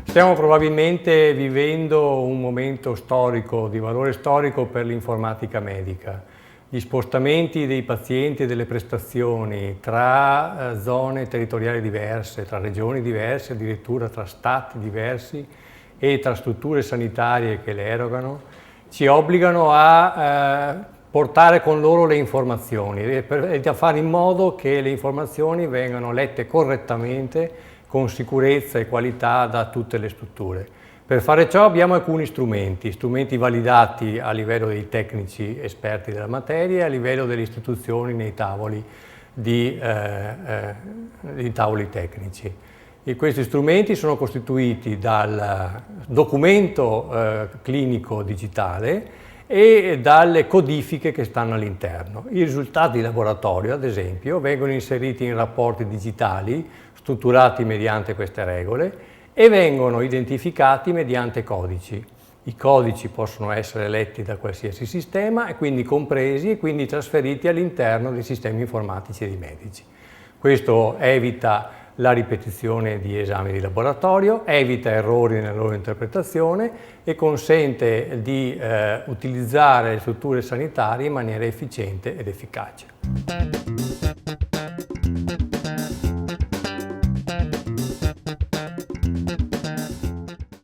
Stiamo probabilmente vivendo un momento storico, di valore storico per l'informatica medica. Gli spostamenti dei pazienti e delle prestazioni tra zone territoriali diverse, tra regioni diverse, addirittura tra stati diversi e tra strutture sanitarie che le erogano, ci obbligano a portare con loro le informazioni e a fare in modo che le informazioni vengano lette correttamente, con sicurezza e qualità da tutte le strutture. Per fare ciò abbiamo alcuni strumenti validati a livello dei tecnici esperti della materia e a livello delle istituzioni nei tavoli tavoli tecnici. E questi strumenti sono costituiti dal documento clinico digitale e dalle codifiche che stanno all'interno. I risultati di laboratorio, ad esempio, vengono inseriti in rapporti digitali strutturati mediante queste regole e vengono identificati mediante codici. I codici possono essere letti da qualsiasi sistema e quindi compresi e quindi trasferiti all'interno dei sistemi informatici dei medici. Questo evita la ripetizione di esami di laboratorio, evita errori nella loro interpretazione e consente di utilizzare le strutture sanitarie in maniera efficiente ed efficace.